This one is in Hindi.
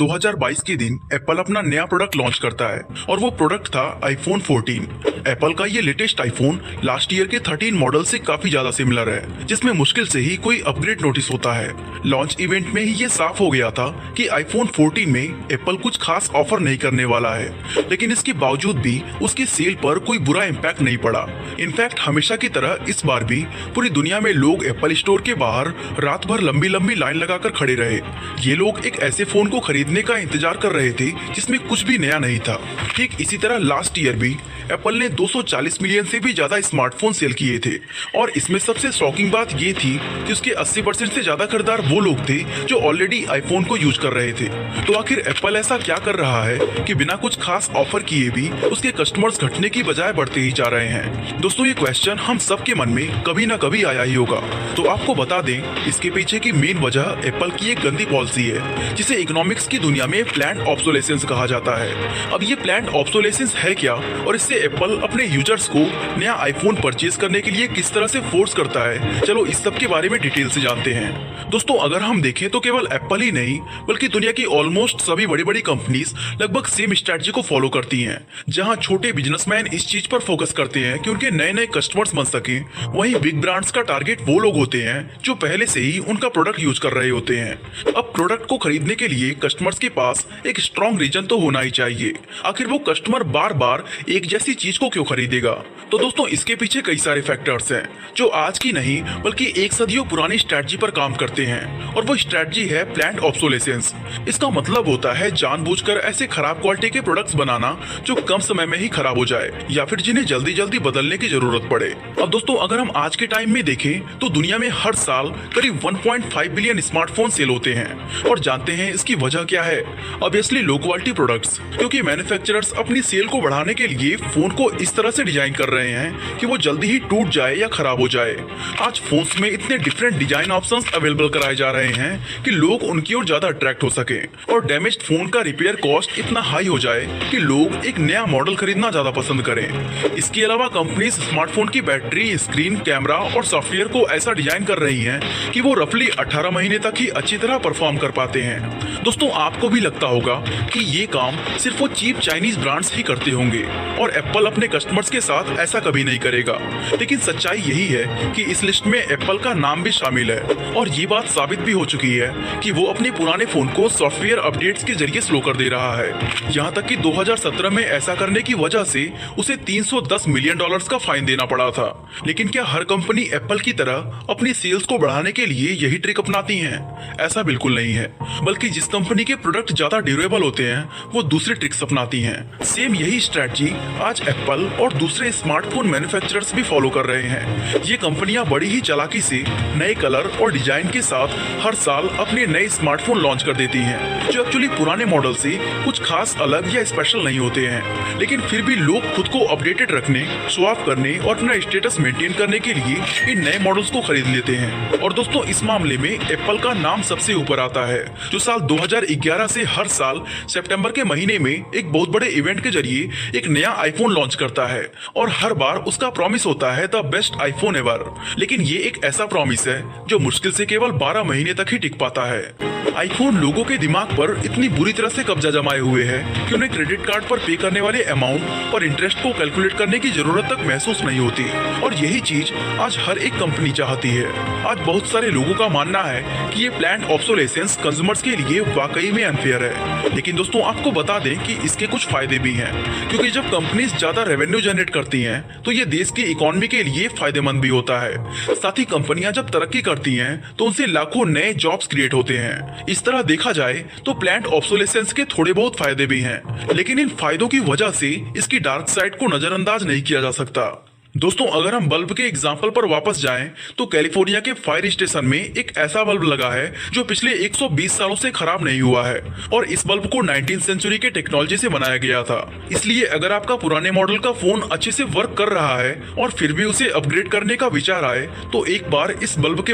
2022 के दिन एप्पल अपना नया प्रोडक्ट लॉन्च करता है और वो प्रोडक्ट था आईफोन 14। एप्पल का ये लेटेस्ट आईफोन लास्ट ईयर के 13 मॉडल से काफी ज्यादा सिमिलर है, जिसमें मुश्किल से ही कोई अपग्रेड नोटिस होता है। लॉन्च इवेंट में ही ये साफ हो गया था कि आईफोन 14 में एप्पल कुछ खास ऑफर नहीं करने वाला है, लेकिन इसके बावजूद भी उसकी सेल पर कोई बुरा इम्पैक्ट नहीं पड़ा। इनफैक्ट हमेशा की तरह इस बार भी पूरी दुनिया में लोग एप्पल स्टोर के बाहर रात भर लंबी लंबी लाइन लगाकर खड़े रहे। ये लोग एक ऐसे फोन को खरीदने का इंतजार कर रहे थे जिसमें कुछ भी नया नहीं था। ठीक इसी तरह लास्ट ईयर भी एप्पल ने 240 मिलियन से भी ज्यादा स्मार्टफोन सेल किए थे और इसमें सबसे शॉकिंग बात ये थी कि उसके 80% से ज्यादा खरीदार वो लोग थे जो ऑलरेडी आईफोन को यूज कर रहे थे। तो आखिर एप्पल ऐसा क्या कर रहा है कि बिना कुछ खास ऑफर किए भी उसके कस्टमर्स घटने की बजाय बढ़ते ही जा रहे हैं? दोस्तों, ये क्वेश्चन हम सबके मन में कभी ना कभी आया ही होगा। तो आपको बता दें, इसके पीछे की मेन वजह एप्पल की एक गंदी पॉलिसी है जिसे इकोनॉमिक्स की दुनिया में प्लान्ड ऑब्सोलेसेंस कहा जाता है। अब ये प्लान्ड ऑब्सोलेसेंस है क्या और इससे एप्पल अपने यूजर्स को नया आईफोन परचेज करने के लिए किस तरह से फोर्स करता है, चलो इस सब के बारे में डिटेल से जानते हैं। दोस्तों, अगर हम देखें तो केवल एप्पल ही नहीं बल्कि दुनिया की ऑलमोस्ट सभी बड़ी बड़ी कंपनीज लगभग सेम स्ट्रेटजी को फॉलो करती हैं। जहां छोटे बिजनेसमैन इस चीज पर फोकस करते हैं कि उनके नए नए कस्टमर्स बन सके, वहीं बिग ब्रांड्स का टारगेट वो लोग होते हैं जो पहले से ही उनका प्रोडक्ट यूज कर रहे होते हैं। अब प्रोडक्ट को खरीदने के लिए कस्टमर्स के पास एक स्ट्रॉन्ग रीजन तो होना ही चाहिए। आखिर वो कस्टमर बार बार एक जैसी चीज को क्यों खरीदेगा? तो दोस्तों, इसके पीछे कई सारे फैक्टर्स हैं जो आज की नहीं बल्कि एक सदियों पुरानी स्ट्रेटजी पर काम करते हैं, और वो स्ट्रेटजी है प्लान्ड ऑब्सोलेसेंस। इसका मतलब होता है जानबूझकर ऐसे खराब क्वालिटी के प्रोडक्ट्स बनाना जो कम समय में ही खराब हो जाए या फिर जिन्हें जल्दी जल्दी बदलने की जरूरत पड़े। अब दोस्तों, अगर हम आज के टाइम में देखें तो दुनिया में हर साल करीब 1.5 बिलियन स्मार्टफोन सेल होते हैं, और जानते हैं इसकी वजह क्या है? ऑब्वियसली लो क्वालिटी प्रोडक्ट्स, क्योंकि मैन्युफैक्चरर्स अपनी सेल को बढ़ाने के लिए फोन को इस तरह से डिजाइन कर रहे हैं कि वो जल्दी ही टूट जाए या खराब हो जाए। आज फोन्स में इतने डिफरेंट डिजाइन ऑप्शंस अवेलेबल कराए जा रहे हैं कि लोग उनकी ओर ज्यादा अट्रैक्ट हो सके, और डैमेज्ड फोन का रिपेयर कॉस्ट इतना हाई हो जाए कि लोग एक नया मॉडल खरीदना ज्यादा पसंद करें। इसके अलावा कंपनीज स्मार्टफोन की बैटरी, स्क्रीन, कैमरा और सॉफ्टवेयर को ऐसा डिजाइन कर रही हैं कि वो रफली 18 महीने तक ही अच्छी तरह परफॉर्म कर पाते हैं। दोस्तों, आपको भी लगता होगा कि ये काम सिर्फ वो चीप चाइनीज ब्रांड्स ही करते होंगे और एप्पल अपने कस्टमर्स के साथ ऐसा कभी नहीं करेगा, लेकिन सच्चाई यही है कि इस लिस्ट में एप्पल का नाम भी शामिल है, और ये बात साबित भी हो चुकी है कि वो अपने पुराने फोन को सॉफ्टवेयर अपडेट्स के जरिए स्लो कर दे रहा है। यहाँ तक कि 2017 में ऐसा करने की वजह से उसे $310 मिलियन का फाइन देना पड़ा था। लेकिन क्या हर कंपनी एप्पल की तरह अपनी सेल्स को बढ़ाने के लिए यही ट्रिक अपनाती है? ऐसा बिल्कुल नहीं है, बल्कि जिस कंपनी के प्रोडक्ट ज्यादा ड्यूरेबल होते हैं वो दूसरे ट्रिक्स अपनाती हैं। सेम यही स्ट्रेटजी आज एप्पल और दूसरे स्मार्टफोन मैन्युफैक्चरर्स भी फॉलो कर रहे हैं। ये कंपनियां बड़ी ही चालाकी से नए कलर और डिजाइन के साथ हर साल अपने नए स्मार्टफोन लॉन्च कर देती हैं, जो एक्चुअली पुराने मॉडल से कुछ खास अलग या स्पेशल नहीं होते हैं, लेकिन फिर भी लोग खुद को अपडेटेड रखने, शो ऑफ करने और अपना स्टेटस मेंटेन करने के लिए इन नए मॉडल्स को खरीद लेते हैं। और दोस्तों, इस मामले में एप्पल का नाम सबसे ऊपर आता है, जो साल 2011 से हर साल सितंबर के महीने में एक बहुत बड़े इवेंट के जरिए एक नया आईफोन लॉन्च करता है, और हर बार उसका प्रॉमिस होता है द बेस्ट आईफोन एवर। लेकिन ये एक ऐसा प्रॉमिस है जो मुश्किल से केवल 12 महीने तक ही टिक पाता है। आईफोन लोगों के दिमाग पर इतनी बुरी तरह से कब्जा जमाए हुए है कि उन्हें क्रेडिट कार्ड पर पे करने वाले अमाउंट और इंटरेस्ट को कैलकुलेट करने की जरूरत तक महसूस नहीं होती, और यही चीज आज हर एक कंपनी चाहती है। आज बहुत सारे लोगों का मानना है कि ये प्लान्ड ऑब्सोलेसेंस कंज्यूमर्स के लिए वाकई में अनफेयर है। लेकिन दोस्तों, आपको बता दें कि इसके कुछ फायदे भी हैं, क्योंकि जब कंपनीज ज्यादा रेवेन्यू जनरेट करती हैं तो ये देश की इकोनॉमी के लिए फायदेमंद भी होता है। साथ ही कंपनियां जब तरक्की करती हैं तो उनसे लाखों नए जॉब्स क्रिएट होते हैं। इस तरह देखा जाए तो प्लान्ड ऑब्सोलेसेंस के थोड़े बहुत फायदे भी हैं, लेकिन इन फायदों की वजह से इसकी डार्क साइड को नजरअंदाज नहीं किया जा सकता। दोस्तों, अगर हम बल्ब के एग्जाम्पल पर वापस जाएं तो कैलिफोर्निया के फायर स्टेशन में एक ऐसा बल्ब लगा है जो पिछले 120 सालों से खराब नहीं हुआ है, और इस बल्ब को 19th सेंचुरी के टेक्नोलॉजी से बनाया गया था। इसलिए अगर आपका पुराने मॉडल का फोन अच्छे से वर्क कर रहा है और फिर भी उसे अपग्रेड करने का विचार आए तो एक बार इस बल्ब के